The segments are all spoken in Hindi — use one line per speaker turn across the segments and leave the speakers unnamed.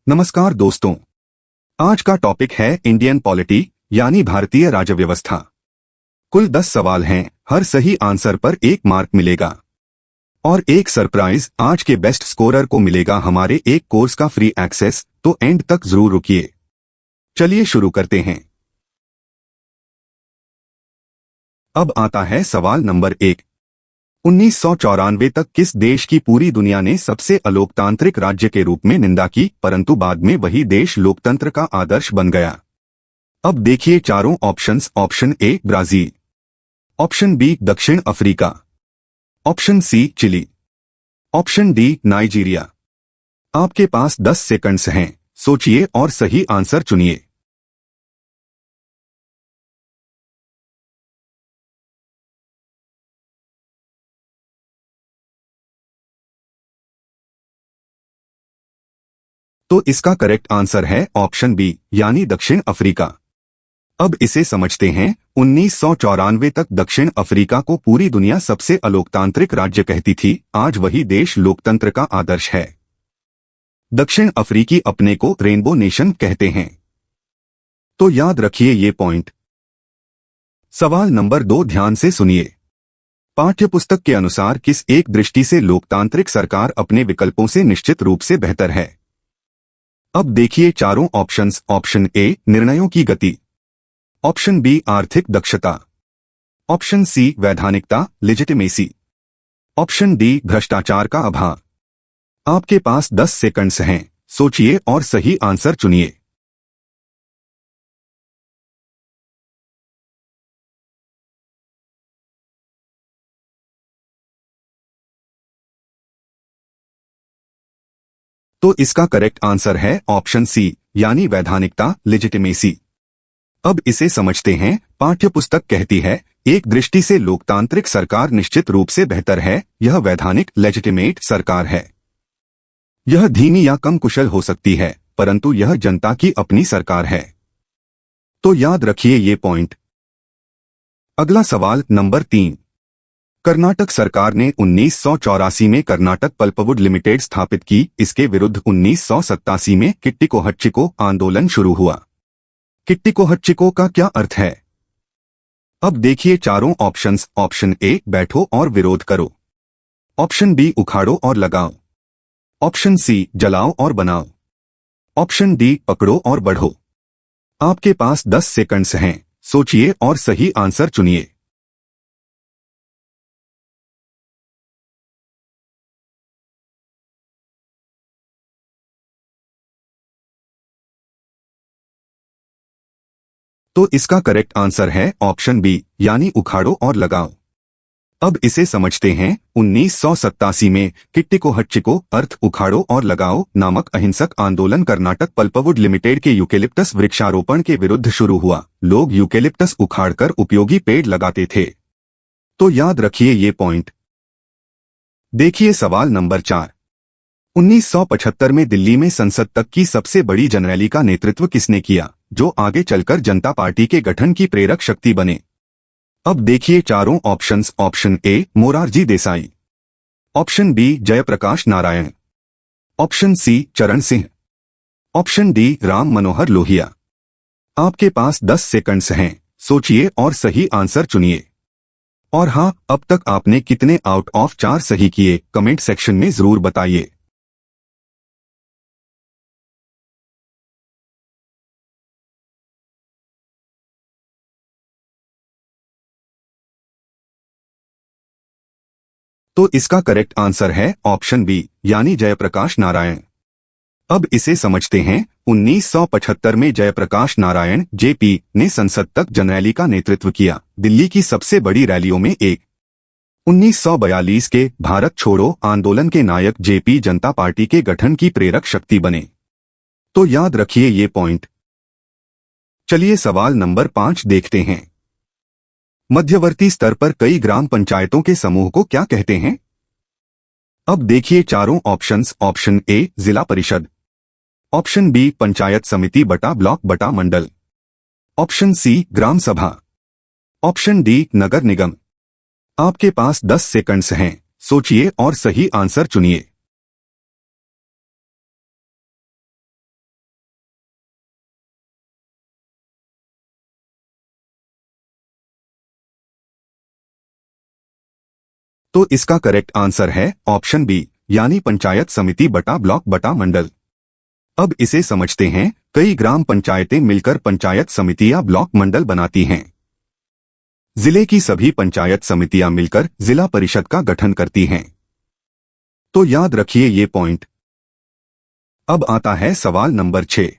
नमस्कार दोस्तों। आज का टॉपिक है इंडियन पॉलिटी यानी भारतीय राज्य व्यवस्था। कुल 10 सवाल हैं, हर सही आंसर पर 1 मार्क मिलेगा और एक सरप्राइज आज के बेस्ट स्कोरर को मिलेगा हमारे एक कोर्स का फ्री एक्सेस, तो एंड तक जरूर रुकिए। चलिए शुरू करते हैं। अब आता है सवाल नंबर 1। 1994 तक किस देश की पूरी दुनिया ने सबसे अलोकतांत्रिक राज्य के रूप में निंदा की, परंतु बाद में वही देश लोकतंत्र का आदर्श बन गया? अब देखिए चारों options. Option A Brazil, option B दक्षिण Africa, option C Chile, option D Nigeria. आपके पास 10 सेकंड्स हैं, सोचिए और सही आंसर चुनिए। तो इसका करेक्ट आंसर है ऑप्शन बी यानी दक्षिण अफ्रीका। अब इसे समझते हैं। 1994 तक दक्षिण अफ्रीका को पूरी दुनिया सबसे अलोकतांत्रिक राज्य कहती थी, आज वही देश लोकतंत्र का आदर्श है। दक्षिण अफ्रीकी अपने को रेनबो नेशन कहते हैं, तो याद रखिए ये पॉइंट। सवाल नंबर 2 ध्यान से सुनिए। पाठ्यपुस्तक के अनुसार किस एक दृष्टि से लोकतांत्रिक सरकार अपने विकल्पों से निश्चित रूप से बेहतर है? अब देखिए चारों ऑप्शंस। ऑप्शन ए निर्णयों की गति, ऑप्शन बी आर्थिक दक्षता, ऑप्शन सी वैधानिकता लेजिटिमेसी, ऑप्शन डी भ्रष्टाचार का अभाव। आपके पास 10 सेकंड्स हैं, सोचिए और सही आंसर चुनिए। तो इसका करेक्ट आंसर है ऑप्शन सी यानी वैधानिकता लेजिटिमेसी। अब इसे समझते हैं। पाठ्यपुस्तक कहती है एक दृष्टि से लोकतांत्रिक सरकार निश्चित रूप से बेहतर है, यह वैधानिक लेजिटिमेट सरकार है। यह धीमी या कम कुशल हो सकती है, परंतु यह जनता की अपनी सरकार है। तो याद रखिए ये पॉइंट। अगला सवाल नंबर 3। कर्नाटक सरकार ने 1984 में कर्नाटक पल्पवुड लिमिटेड स्थापित की। इसके विरुद्ध 1987 में किट्टिको आंदोलन शुरू हुआ। किट्टिको का क्या अर्थ है? अब देखिए चारों ऑप्शंस। ऑप्शन ए बैठो और विरोध करो, ऑप्शन बी उखाड़ो और लगाओ, ऑप्शन सी जलाओ और बनाओ, ऑप्शन डी पकड़ो और बढ़ो। आपके पास 10 सेकंड्स हैं, सोचिए और सही आंसर चुनिए। तो इसका करेक्ट आंसर है ऑप्शन बी यानी उखाड़ो और लगाओ। अब इसे समझते हैं। 1987 में किट्टिको अर्थ उखाड़ो और लगाओ नामक अहिंसक आंदोलन कर्नाटक पल्पवुड लिमिटेड के यूकेलिप्टस वृक्षारोपण के विरुद्ध शुरू हुआ। लोग यूकेलिप्टस उखाड़कर उपयोगी पेड़ लगाते थे। तो याद रखिए ये पॉइंट। देखिए सवाल नंबर 4। 1975 में दिल्ली में संसद तक की सबसे बड़ी जनरैली का नेतृत्व किसने किया, जो आगे चलकर जनता पार्टी के गठन की प्रेरक शक्ति बने? अब देखिए चारों options. Option A Morarji Desai, option B Jayaprakash Narayan, option C Charan Singh, option D Ram Manohar Lohia. आपके पास 10 सेकंड्स हैं, सोचिए और सही आंसर चुनिए। और हाँ, अब तक आपने कितने आउट ऑफ 4 सही किए कमेंट सेक्शन में जरूर बताइए। तो इसका करेक्ट आंसर है ऑप्शन बी यानी जयप्रकाश नारायण। अब इसे समझते हैं। 1975 में जयप्रकाश नारायण जेपी ने संसद तक जनरैली का नेतृत्व किया, दिल्ली की सबसे बड़ी रैलियों में एक। 1942 के भारत छोड़ो आंदोलन के नायक जेपी जनता पार्टी के गठन की प्रेरक शक्ति बने। तो याद रखिए ये पॉइंट। चलिए सवाल नंबर 5 देखते हैं। मध्यवर्ती स्तर पर कई ग्राम पंचायतों के समूह को क्या कहते हैं? अब देखिए चारों ऑप्शंस। ऑप्शन ए जिला परिषद, ऑप्शन बी पंचायत समिति बटा ब्लॉक बटा मंडल, ऑप्शन सी ग्राम सभा, ऑप्शन डी नगर निगम। आपके पास 10 सेकंड्स हैं, सोचिए और सही आंसर चुनिए। तो इसका करेक्ट आंसर है ऑप्शन बी, यानी पंचायत समिति बटा ब्लॉक बटा मंडल। अब इसे समझते हैं। कई ग्राम पंचायतें मिलकर पंचायत समिति या ब्लॉक मंडल बनाती हैं। जिले की सभी पंचायत समितियां मिलकर जिला परिषद का गठन करती हैं। तो याद रखिए ये पॉइंट। अब आता है सवाल नंबर 6।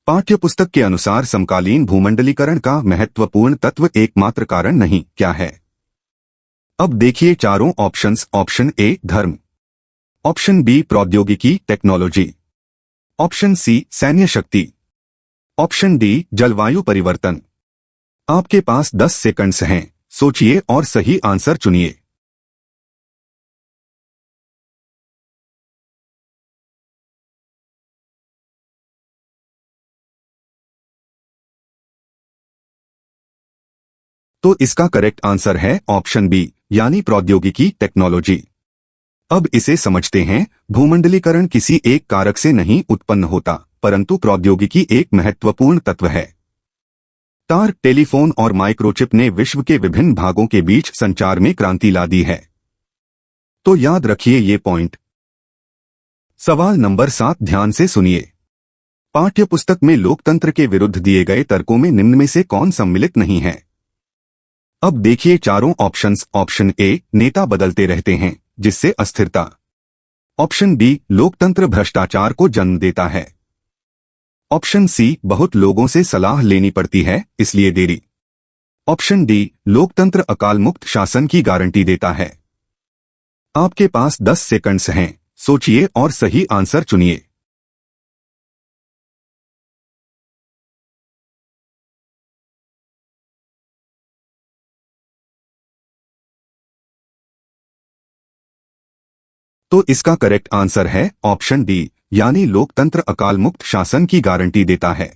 पाठ्यपुस्तक के अनुसार समकालीन भूमंडलीकरण का महत्वपूर्ण तत्व एकमात्र कारण नहीं, क्या है? अब देखिए चारों ऑप्शंस। ऑप्शन ए धर्म, ऑप्शन बी प्रौद्योगिकी टेक्नोलॉजी, ऑप्शन सी सैन्य शक्ति, ऑप्शन डी जलवायु परिवर्तन। आपके पास 10 सेकंड्स हैं, सोचिए और सही आंसर चुनिए। तो इसका करेक्ट आंसर है ऑप्शन बी, यानी प्रौद्योगिकी टेक्नोलॉजी। अब इसे समझते हैं। भूमंडलीकरण किसी एक कारक से नहीं उत्पन्न होता, परंतु प्रौद्योगिकी एक महत्वपूर्ण तत्व है। तार, टेलीफोन और माइक्रोचिप ने विश्व के विभिन्न भागों के बीच संचार में क्रांति ला दी है। तो याद रखिए ये पॉइंट। सवाल नंबर 7 ध्यान से सुनिए। पाठ्यपुस्तक में लोकतंत्र के विरुद्ध दिए गए तर्कों में निम्न में से कौन सम्मिलित नहीं है? अब देखिए चारों ऑप्शंस। ऑप्शन ए नेता बदलते रहते हैं जिससे अस्थिरता, ऑप्शन बी लोकतंत्र भ्रष्टाचार को जन्म देता है, ऑप्शन सी बहुत लोगों से सलाह लेनी पड़ती है इसलिए देरी, ऑप्शन डी लोकतंत्र अकाल मुक्त शासन की गारंटी देता है। आपके पास 10 सेकंड्स हैं, सोचिए और सही आंसर चुनिए। तो इसका करेक्ट आंसर है ऑप्शन डी, यानी लोकतंत्र अकाल मुक्त शासन की गारंटी देता है।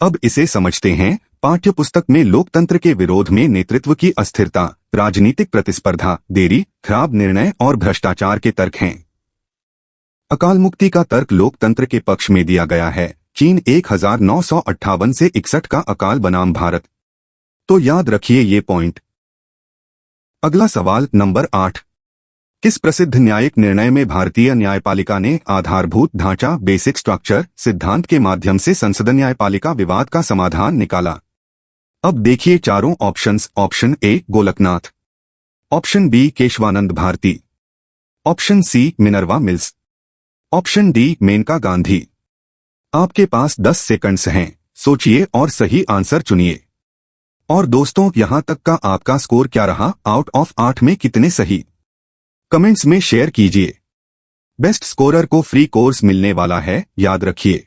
अब इसे समझते हैं। पाठ्यपुस्तक में लोकतंत्र के विरोध में नेतृत्व की अस्थिरता, राजनीतिक प्रतिस्पर्धा, देरी, खराब निर्णय और भ्रष्टाचार के तर्क हैं। अकाल मुक्ति का तर्क लोकतंत्र के पक्ष में दिया गया है। चीन 1958 से 61 का अकाल बनाम भारत। तो याद रखिए ये पॉइंट। अगला सवाल नंबर 8। किस प्रसिद्ध न्यायिक निर्णय में भारतीय न्यायपालिका ने आधारभूत ढांचा बेसिक स्ट्रक्चर सिद्धांत के माध्यम से संसद न्यायपालिका विवाद का समाधान निकाला? अब देखिए चारों options. Option A Golaknath, option B Kesavananda Bharati, option C Minerva Mills, option D Maneka Gandhi. आपके पास 10 सेकंड्स हैं, सोचिए और सही आंसर चुनिए। और दोस्तों, यहां तक का आपका स्कोर क्या रहा? आउट ऑफ 8 में कितने सही? कमेंट्स में शेयर कीजिए। बेस्ट स्कोरर को फ्री कोर्स मिलने वाला है, याद रखिए।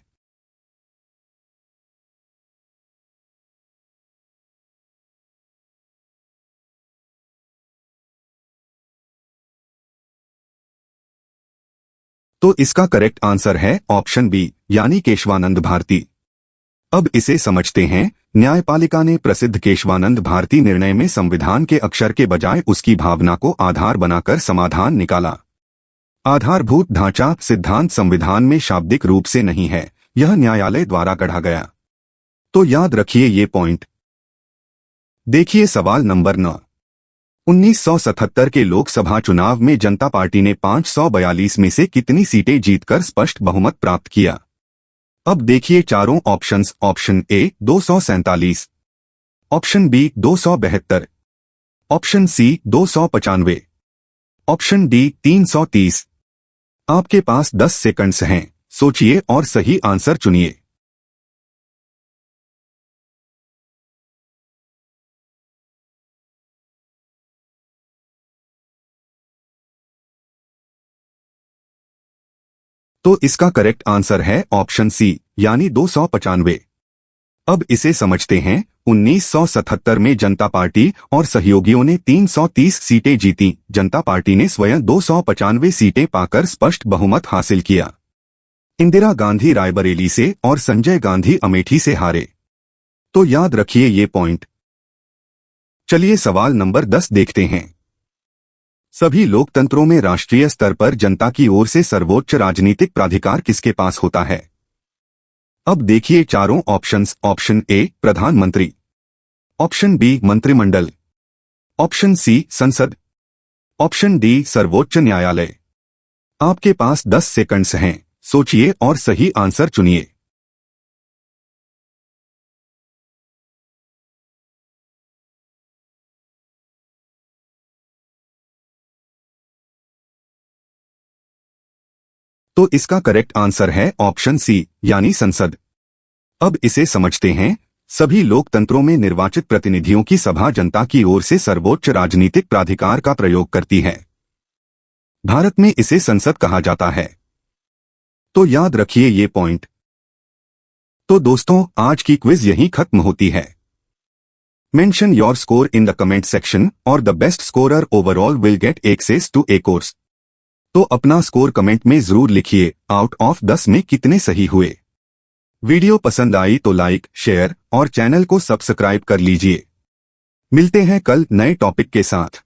तो इसका करेक्ट आंसर है ऑप्शन बी, यानी केशवानंद भारती। अब इसे समझते हैं। न्यायपालिका ने प्रसिद्ध केशवानंद भारती निर्णय में संविधान के अक्षर के बजाय उसकी भावना को आधार बनाकर समाधान निकाला। आधारभूत ढांचा सिद्धांत संविधान में शाब्दिक रूप से नहीं है, यह न्यायालय द्वारा गढ़ा गया। तो याद रखिए ये पॉइंट। देखिए सवाल नंबर 9। 1977 के लोकसभा चुनाव में जनता पार्टी ने 542 में से कितनी सीटें जीतकर स्पष्ट बहुमत प्राप्त किया? अब देखिए चारों options. Option A 247, option B 272, option C 295, option D 330। आपके पास 10 सेकंड्स हैं, सोचिए और सही आंसर चुनिए। तो इसका करेक्ट आंसर है ऑप्शन सी, यानी 295। अब इसे समझते हैं। 1977 में जनता पार्टी और सहयोगियों ने 330 सीटें जीती। जनता पार्टी ने स्वयं 295 सीटें पाकर स्पष्ट बहुमत हासिल किया। इंदिरा गांधी रायबरेली से और संजय गांधी अमेठी से हारे। तो याद रखिए ये पॉइंट। चलिए सवाल नंबर 10 देखते हैं। सभी लोकतंत्रों में राष्ट्रीय स्तर पर जनता की ओर से सर्वोच्च राजनीतिक प्राधिकार किसके पास होता है? अब देखिए चारों ऑप्शंस। ऑप्शन ए प्रधानमंत्री, ऑप्शन बी मंत्रिमंडल, ऑप्शन सी संसद, ऑप्शन डी सर्वोच्च न्यायालय। आपके पास 10 सेकंड्स हैं, सोचिए और सही आंसर चुनिए। तो इसका करेक्ट आंसर है ऑप्शन सी यानी संसद। अब इसे समझते हैं। सभी लोकतंत्रों में निर्वाचित प्रतिनिधियों की सभा जनता की ओर से सर्वोच्च राजनीतिक प्राधिकार का प्रयोग करती है। भारत में इसे संसद कहा जाता है। तो याद रखिए ये पॉइंट। तो दोस्तों, आज की क्विज यहीं खत्म होती है। Mention your score in the comment section और the best scorer overall will get access to a course. तो अपना स्कोर कमेंट में जरूर लिखिए। आउट ऑफ 10 में कितने सही हुए। वीडियो पसंद आई तो लाइक, शेयर और चैनल को सब्सक्राइब कर लीजिए। मिलते हैं कल नए टॉपिक के साथ।